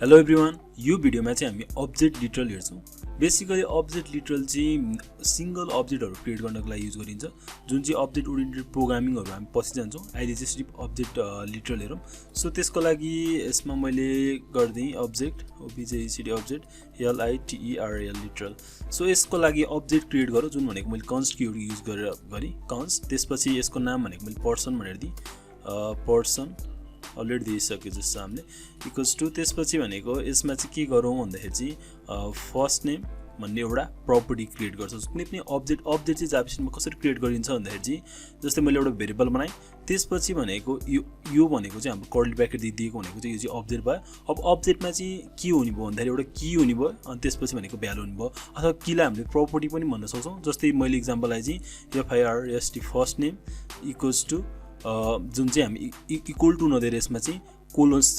Hello everyone, यो भिडियोमा चाहिँ हामी अब्जेक्ट लिटरल हेर्छौँ। बेसिकली अब्जेक्ट लिटरल चाहिँ सिंगल अब्जेक्टहरु क्रिएट गर्नको लागि युज गरिन्छ, जुन चाहिँ अब्जेक्ट ओरिएन्टेड प्रोग्रामिङहरु हामी पछि जान्छौँ। अहिले चाहिँ सिर्फ अब्जेक्ट लिटरल हेरौँ। सो त्यसको लागि यसमा मैले गर्दै अब्जेक्ट ओबिजेसिडी अब्जेक्ट LITERAL लिटरल। सो यसको लागि अब्जेक्ट क्रिएट गरौँ, जुन भनेको मैले कन्स्ट किवर्ड युज गरेर कन्स्ट। त्यसपछि यसको नाम भनेको मैले पर्सन भनेर दिएँ, पर्सन अलरेडी दिइसक्यो जस्तो हामीले इक्वल्स टु। त्यसपछि भनेको यसमा चाहिँ के गरौँ भन्दाखेरि चाहिँ फर्स्ट नेम भन्ने एउटा प्रपर्टी क्रिएट गर्छ। कुनै पनि अब्जेक्ट चाहिँ जावास्क्रिप्टमा कसरी क्रिएट गरिन्छ भन्दाखेरि चाहिँ जस्तै मैले एउटा भेरिएबल बनाएँ, त्यसपछि भनेको यो भनेको चाहिँ हाम्रो कर्ली ब्र्याकेट दिएको भनेको चाहिँ यो चाहिँ अब्जेक्ट भयो। अब अब्जेक्टमा चाहिँ के हुने भयो भन्दाखेरि एउटा की हुने भयो, अनि त्यसपछि भनेको भ्यालु हुने भयो। अथवा कीलाई हामीले प्रपर्टी पनि भन्न सक्छौँ। जस्तै मैले इक्जाम्पललाई चाहिँ FIRST first name equals to जुन चाहिँ हामी इक्वल टु नदिएर यसमा चाहिँ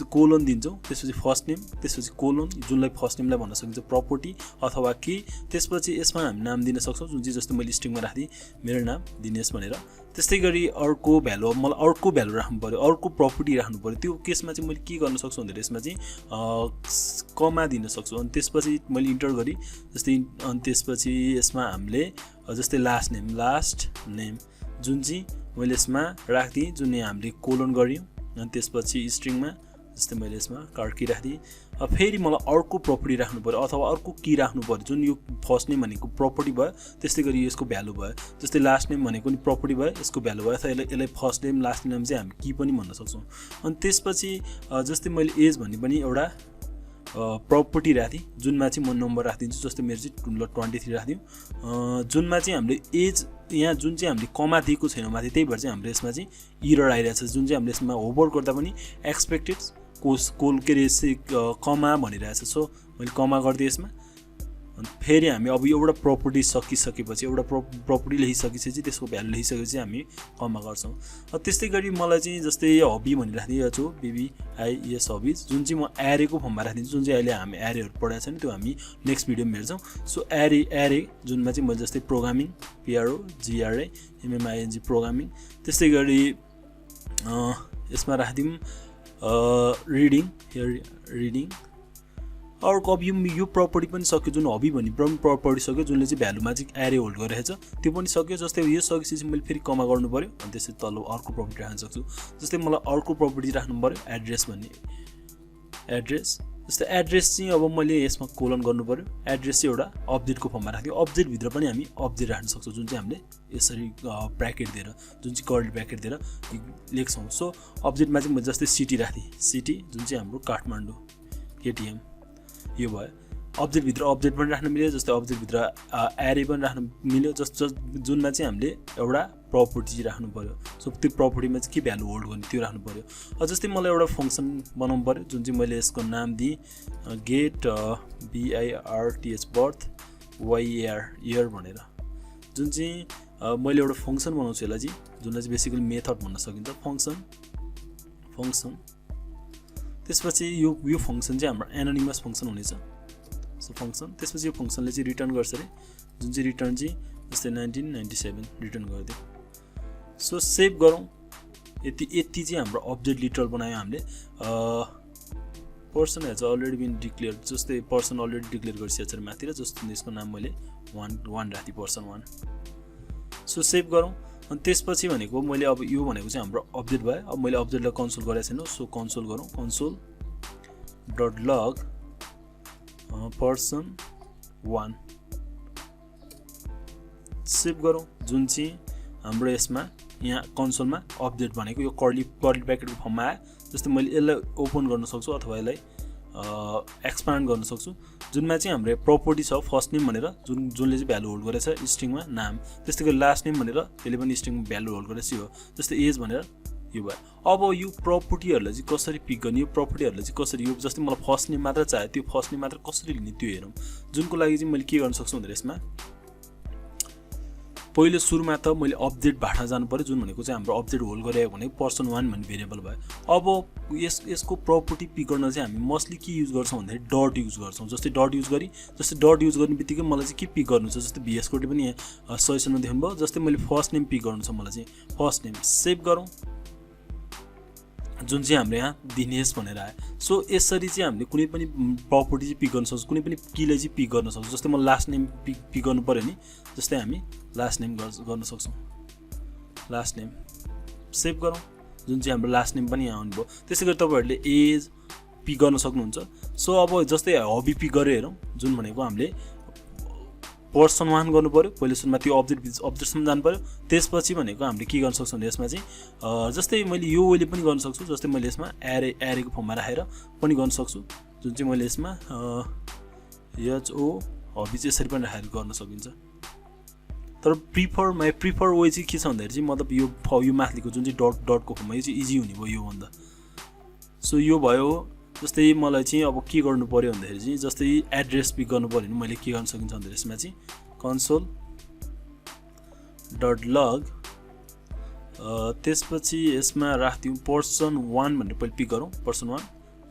कोलन दिन्छौँ। त्यसपछि फर्स्ट नेम, त्यसपछि कोलन, जुनलाई फर्स्ट नेमलाई भन्न सकिन्छ प्रपर्टी अथवा के। त्यसपछि यसमा हामी नाम दिन सक्छौँ, जुन चाहिँ जस्तै मैले स्ट्रिङमा राख्दिएँ मेरो नाम दिनेश भनेर। त्यस्तै गरी अर्को भ्यालु, मलाई अर्को भ्यालु राख्नु पऱ्यो, अर्को प्रपर्टी राख्नु पऱ्यो। त्यो केसमा चाहिँ मैले के गर्न सक्छु भन्दाखेरि यसमा चाहिँ कमा दिन सक्छु। अनि त्यसपछि मैले इन्टर गरेँ जस्तै, अनि त्यसपछि यसमा हामीले जस्तै लास्ट नेम जुन चाहिँ मैले यसमा राख्दिएँ, जुन हामीले कोलन गऱ्यौँ। अनि त्यसपछि स्ट्रिङमा जस्तै मैले यसमा कार्की राख्दिएँ। अब फेरि मलाई अर्को प्रपर्टी राख्नु पऱ्यो अथवा अर्को की राख्नु पऱ्यो, जुन यो फर्स्ट नेम भनेको प्रपर्टी भयो, त्यस्तै गरी यसको भ्यालु भयो। जस्तै लास्ट नेम भनेको नि प्रपर्टी भयो, यसको भ्यालु भयो। अथवा यसलाई फर्स्ट नेम लास्ट नेम चाहिँ हामी की पनि भन्न सक्छौँ। अनि त्यसपछि जस्तै मैले एज भन्ने पनि एउटा प्रपर्टी राख्दिएँ, जुनमा चाहिँ म नम्बर राखिदिन्छु। जस्तै मेरो चाहिँ 23 राखिदिउँ। जुनमा चाहिँ हामीले एज यहाँ जुन चाहिँ हामीले कमा दिएको छैन माथि, त्यही भएर चाहिँ हाम्रो यसमा चाहिँ इरर आइरहेछ। जुन चाहिँ हामीले यसमा होमवर्क गर्दा पनि एक्सपेक्टेड कोल के रे कमा भनिरहेछ। सो मैले कमा गरिदिएँ यसमा। अनि फेरि हामी अब एउटा प्रपर्टी सकिसकेपछि, एउटा प्रपर्टी लेखिसकेपछि त्यसको भ्यालु लेखिसकेपछि हामी कमा गर्छौँ। त्यस्तै गरी मलाई चाहिँ जस्तै हबी भनेर राखिदिएको छु, BBIES हबिज, जुन चाहिँ म एरेको फर्ममा राखिदिन्छु। जुन चाहिँ अहिले हामी एरेहरू पढाएको छैन, त्यो हामी नेक्स्ट भिडियोमा हेर्छौँ। सो एरे जुनमा चाहिँ मैले जस्तै प्रोग्रामिङ PROGRAMMING प्रोग्रामिङ। त्यस्तै गरी यसमा राखिदिउँ रिडिङ। अर्को अब यो प्रपर्टी पनि सक्यो, जुन हबी भन्ने प्रपर्टी सक्यो, जुनले चाहिँ भ्यालुमा चाहिँ एरे होल्ड गरिरहेछ, त्यो पनि सक्यो। जस्तै यो सकेपछि मैले फेरि कमा गर्नु पऱ्यो, अनि त्यसपछि तल अर्को प्रपर्टी राख्न सक्छु। जस्तै मलाई अर्को प्रपर्टी राख्नु पऱ्यो एड्रेस भन्ने, एड्रेस। जस्तै एड्रेस चाहिँ अब मैले यसमा कोलन गर्नु पऱ्यो। एड्रेस चाहिँ एउटा अब्जेक्टको फर्ममा राख्दियो। अब्जेक्टभित्र पनि हामी अब्जेक्ट राख्न सक्छौँ, जुन चाहिँ हामीले यसरी ब्र्याकेट दिएर, जुन चाहिँ कर्ली ब्र्याकेट दिएर लेख्छौँ। सो अब्जेक्टमा चाहिँ मैले जस्तै सिटी राख्दिएँ, सिटी जुन चाहिँ हाम्रो काठमाडौँ KTM, यो भयो। अब्जेक्टभित्र अब्जेक्ट पनि राख्न मिल्यो, जस्तै अब्जेक्टभित्र एरे पनि राख्न मिल्यो, जुनमा चाहिँ हामीले एउटा प्रपर्टी राख्नु पऱ्यो। सो त्यो प्रपर्टीमा चाहिँ के भ्यालु होल्ड गर्ने त्यो राख्नु पऱ्यो। जस्तै मलाई एउटा फङ्सन बनाउनु पऱ्यो, जुन चाहिँ मैले यसको नाम दिएँ get BIRTH birth YAR year भनेर। जुन चाहिँ मैले एउटा फङ्सन बनाउँछु यसलाई चाहिँ, जुनलाई चाहिँ बेसिकली मेथड भन्न सकिन्छ, फङ्सन। त्यसपछि यो फङ्सन चाहिँ हाम्रो एनोनिमस फङ्सन हुनेछ। सो फङ्सन, त्यसपछि यो फङ्सनले चाहिँ रिटर्न गर्छ अरे, जुन चाहिँ रिटर्न चाहिँ जस्तै 1997 रिटर्न गरिदियो। सो सेभ गरौँ। यति चाहिँ हाम्रो अब्जेक्ट लिटरल बनायो हामीले। Person has already been declare, जस्तै पर्सन अलरेडी डिक्लेयर गरिसकेको छ माथि, र जस्तो यसको नाम मैले 1 राखिदिएँ, पर्सन 1। सो सेभ गरौँ। अनि त्यसपछि भनेको मैले अब यो भनेको चाहिँ हाम्रो अब्जेक्ट भयो। अब मैले अब्जेक्टलाई कन्सोल गरेको छैन, सो कन्सोल गरौँ। console.log person 1 सेभ गरौँ। जुन चाहिँ हाम्रो यसमा यहाँ कन्सोलमा अब्जेक्ट भनेको यो कर्ली ब्र्याकेटको फर्ममा आयो। जस्तै मैले यसलाई ओपन गर्न सक्छु अथवा यसलाई एक्सपान्ड गर्न सक्छु, जुनमा चाहिँ हाम्रो प्रपर्टी छ फर्स्ट नेम भनेर, जुनले चाहिँ भ्यालु होल्ड गरेछ स्ट्रिङमा नाम। त्यस्तै गरी लास्ट नेम भनेर त्यसले पनि स्ट्रिङमा भ्यालु होल्ड गरेछ यो। जस्तै एज भनेर यो भयो। अब यो प्रपर्टीहरूलाई चाहिँ कसरी पिक गर्ने, यो प्रपर्टीहरूलाई चाहिँ कसरी, यो जस्तै मलाई फर्स्ट नेम मात्र चाहियो, त्यो फर्स्ट नेम मात्र कसरी लिने त्यो हेरौँ। जुनको लागि चाहिँ मैले के गर्न सक्छु भन्दाखेरि यसमा पहिलो सुरुमा त मैले अब्जेक्ट भाट्न जानु पऱ्यो, जुन भनेको चाहिँ हाम्रो अब्जेक्ट होल्ड गरेको भनेको पर्सन 1 भन्ने भेरिएबल भयो। अब यसको प्रपर्टी पिक गर्न चाहिँ हामी मोस्टली के युज गर्छौँ भन्दाखेरि डट युज गर्छौँ। जस्तै डट युज गर्ने बित्तिकै मलाई चाहिँ के पिक गर्नु छ, जस्तै VS कोड पनि सजेसनमा देखाउनु भयो। जस्तै मैले फर्स्ट नेम पिक गर्नु छ, मलाई चाहिँ फर्स्ट नेम। सेभ गरौँ। जुन चाहिँ हाम्रो यहाँ दिनेश भनेर आयो। सो यसरी चाहिँ हामीले कुनै पनि प्रपर्टी चाहिँ पिक गर्न सक्छौँ, कुनै पनि कीले चाहिँ पिक गर्न सक्छौँ। जस्तै म लास्ट नेम पिक गर्नु पऱ्यो नि, जस्तै हामी लास्ट नेम गर्न सक्छौँ। लास्ट नेम सेभ गरौँ, जुन चाहिँ हाम्रो लास्ट नेम पनि यहाँ आउनुभयो। त्यसै गरी तपाईँहरूले एज पिक गर्न सक्नुहुन्छ। सो अब जस्तै हबी पिक गरेर हेरौँ, जुन भनेको हामीले पर्सन 1 गर्नु पऱ्यो। पहिले सुरुमा त्यो अब्जेक्टसम्म जानु पऱ्यो। त्यसपछि भनेको हामीले के गर्न सक्छौँ भने यसमा चाहिँ जस्तै मैले यो वेले पनि गर्न सक्छु। जस्तै मैले यसमा एरेको फर्ममा राखेर पनि गर्न सक्छु। जुन चाहिँ मैले यसमा HO हबी चाहिँ यसरी पनि राखेर गर्न सकिन्छ। तर माई प्रिफर वे चाहिँ के छ भन्दाखेरि चाहिँ मतलब यो माथिको जुन चाहिँ डटको फर्ममा यो चाहिँ इजी हुने भयो योभन्दा। सो यो भयो। जस्तै मलाई चाहिँ अब के गर्नु पऱ्यो भन्दाखेरि चाहिँ जस्तै एड्रेस पिक गर्नु पऱ्यो भने मैले के गर्न सकिन्छ भन्दाखेरि यसमा चाहिँ console.log त्यसपछि यसमा राख्दिउँ पर्सन 1 भनेर पहिले पिक गरौँ, पर्सन 1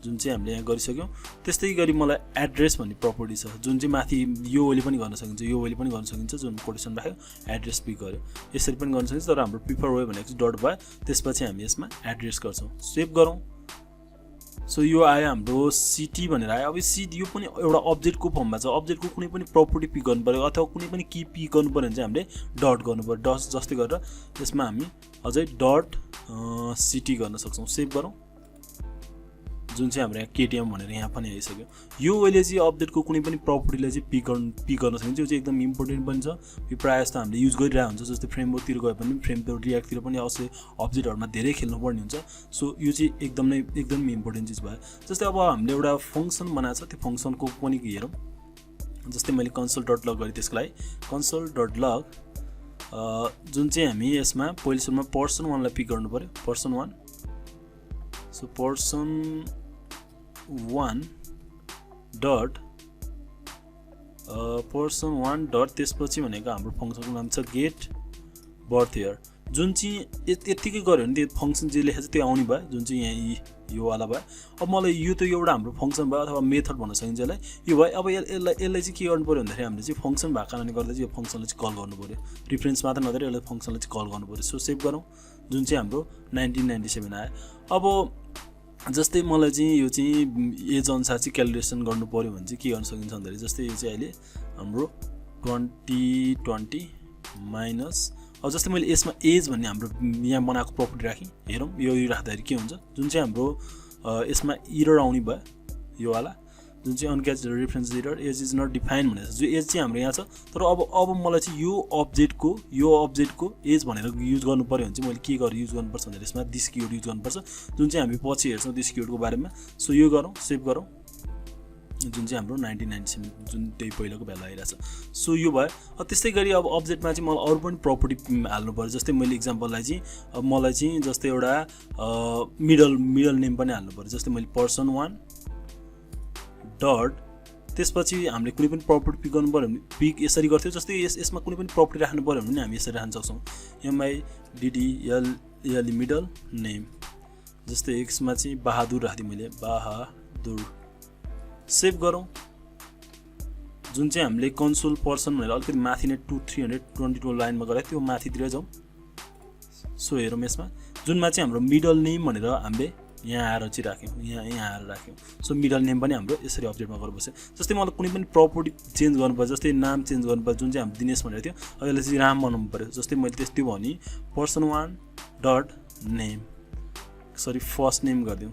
जुन चाहिँ हामीले यहाँ गरिसक्यौँ। त्यस्तै गरी मलाई एड्रेस भन्ने प्रपर्टी छ जुन चाहिँ माथि यो वेले पनि गर्न सकिन्छ, यो वेले पनि गर्न सकिन्छ। जुन कोटेसन राख्यो एड्रेस पिक गर्यो, यसरी पनि गर्न सकिन्छ। तर हाम्रो प्रिफर वे भनेको चाहिँ डट भयो। त्यसपछि हामी यसमा एड्रेस गर्छौँ, सेभ गरौँ। सो यो आयो हाम्रो सिटी भनेर आयो। अब सिटी यो पनि एउटा अब्जेक्टको फर्ममा छ। अब्जेक्टको कुनै पनि प्रपर्टी पिक गर्नु पऱ्यो अथवा कुनै पनि की पिक गर्नु पऱ्यो भने चाहिँ हामीले डट गर्नु पऱ्यो। डट जस्तै गरेर यसमा हामी अझै डट सिटी गर्न सक्छौँ, सेभ गरौँ। जुन चाहिँ हाम्रो यहाँ केटिएम भनेर यहाँ पनि आइसक्यो। यो वेले चाहिँ अब्जेक्टको कुनै पनि प्रपर्टीलाई चाहिँ पिक गर्न सकिन्छ। यो चाहिँ एकदम इम्पोर्टेन्ट पनि छ। यो प्रायः जस्तो हामीले युज गरिरहेको हुन्छ। जस्तै फ्रेमवर्कतिर गए पनि फ्रेमवर्क रियाक्टतिर पनि अवश्य अब्जेक्टहरूमा धेरै खेल्नुपर्ने हुन्छ। सो यो चाहिँ एकदमै इम्पोर्टेन्ट चिज भयो। जस्तै अब हामीले एउटा फङ्सन बनाएको छ, त्यो फङ्सनको पनि हेरौँ। जस्तै मैले console.log गरेँ, त्यसको लागि console.log जुन चाहिँ हामी यसमा पहिलो सुरुमा पर्सन 1 लाई पिक गर्नु पऱ्यो, पर्सन 1। सो पर्सन 1 डट त्यसपछि भनेको हाम्रो फङ्सनको नाम छ गेट बर्थ इयर। जुन चाहिँ यतिकै गऱ्यो भने त्यो फङ्सन जे लेखेको छ त्यो आउने भयो। जुन चाहिँ यहाँ यो वाला भयो। अब मलाई यो त एउटा हाम्रो फङ्सन भयो अथवा मेथड भन्न सकिन्छ यसलाई। यो भयो। अब यसलाई चाहिँ के गर्नु पऱ्यो भन्दाखेरि हामीले चाहिँ फङ्सन भएको कारणले गर्दा चाहिँ यो फङ्सनलाई चाहिँ कल गर्नु पऱ्यो। रिफरेन्स मात्र नगरेर यसलाई फङ्सनलाई चाहिँ कल गर्नु पऱ्यो। सो सेभ गरौँ। जुन चाहिँ हाम्रो 1997 आयो। अब जस्तै मलाई चाहिँ यो चाहिँ एज अनुसार चाहिँ क्यालकुलेसन गर्नु पऱ्यो भने चाहिँ के गर्न सकिन्छ भन्दाखेरि जस्तै यो चाहिँ अहिले हाम्रो 2020 माइनस अब जस्तै मैले यसमा एज भन्ने हाम्रो यहाँ बनाएको प्रपर्टी राखेँ। हेरौँ यो राख्दाखेरि के हुन्छ। जुन चाहिँ हाम्रो यसमा इरर आउने भयो, यो वाला जुन चाहिँ uncaught reference error age is not define भनेको छ। जो एज चाहिँ हाम्रो यहाँ छ। तर अब मलाई चाहिँ यो अब्जेक्टको एज भनेर युज गर्नु पऱ्यो भने चाहिँ मैले के गरेर युज गर्नुपर्छ भनेर यसमा दिस किवर्ड युज गर्नुपर्छ। जुन चाहिँ हामी पछि हेर्छौँ दिस किवर्डको बारेमा। सो यो गरौँ, सेभ गरौँ। जुन चाहिँ हाम्रो 1997 जुन त्यही पहिलाको भ्यालु आइरहेछ। सो यो भयो। त्यस्तै गरी अब अब्जेक्टमा चाहिँ मलाई अरू पनि प्रपर्टी हाल्नु पऱ्यो। जस्तै मैले इक्जाम्पललाई चाहिँ अब मलाई चाहिँ जस्तै एउटा मिडल नेम पनि हाल्नु पऱ्यो। जस्तै मैले पर्सन 1 डट त्यसपछि हामीले कुनै पनि प्रपर्टी पिक गर्नु पऱ्यो भने पिक यसरी गर्थ्यो। जस्तै यसमा कुनै पनि प्रपर्टी राख्नु पऱ्यो भने हामी यसरी राख्न सक्छौँ। MIDDL middle name. जस्तै एक्समा चाहिँ बहादुर राखिदिएँ मैले, बहादुर, सेभ गरौँ। जुन चाहिँ हामीले कन्सोल पर्सन भनेर अलिकति माथि नै 322 लाइनमा गरायो त्यो माथितिर जाउँ। सो हेरौँ यसमा जुनमा चाहिँ हाम्रो मिडल नेम भनेर हामीले यहाँ आएर चाहिँ राख्यौँ, यहाँ आएर राख्यौँ। सो मिडल नेम पनि हाम्रो यसरी अब्जेक्टमा गरेर बस्यो। जस्तै मलाई कुनै पनि प्रपर्टी चेन्ज गर्नुपर्छ, जस्तै नाम चेन्ज गर्नुपर्छ। जुन चाहिँ हाम्रो दिनेश भनेर थियो, अब यसलाई चाहिँ राम बनाउनु पऱ्यो। जस्तै मैले त्यस्तो भने person 1 dot name first name गरिदिउँ।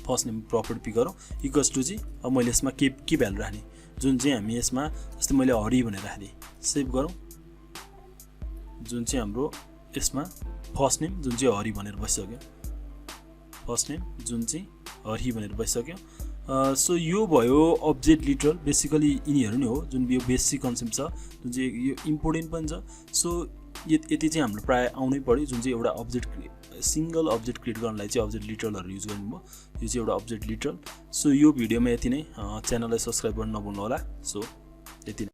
फर्स्ट नेम प्रपर्टी पिक गरौँ इक्वल्स टु चाहिँ अब मैले यसमा के भ्यालु राख्ने। जुन चाहिँ हामी यसमा जस्तै मैले हरि भनेर राखिदिएँ, सेभ गरौँ। जुन चाहिँ हाम्रो यसमा फर्स्ट नेम जुन चाहिँ हरि भनेर बसिसक्यो, फर्स्ट नेम जुन चाहिँ हरि भनेर बसिसक्यो। सो यो भयो अब्जेक्ट लिटरल। बेसिकली यिनीहरू नै हो जुन यो बेसिक कन्सेप्ट छ, जुन चाहिँ यो इम्पोर्टेन्ट पनि छ। सो यति चाहिँ हाम्रो प्रायः आउनै पऱ्यो। जुन चाहिँ एउटा सिङ्गल अब्जेक्ट क्रिएट गर्नलाई चाहिँ अब्जेक्ट लिटरलहरू युज गर्नुभयो। यो चाहिँ एउटा अब्जेक्ट लिटरल। सो यो भिडियोमा यति नै। च्यानललाई सब्सक्राइब गर्न नभुल्नु होला। सो यति नै।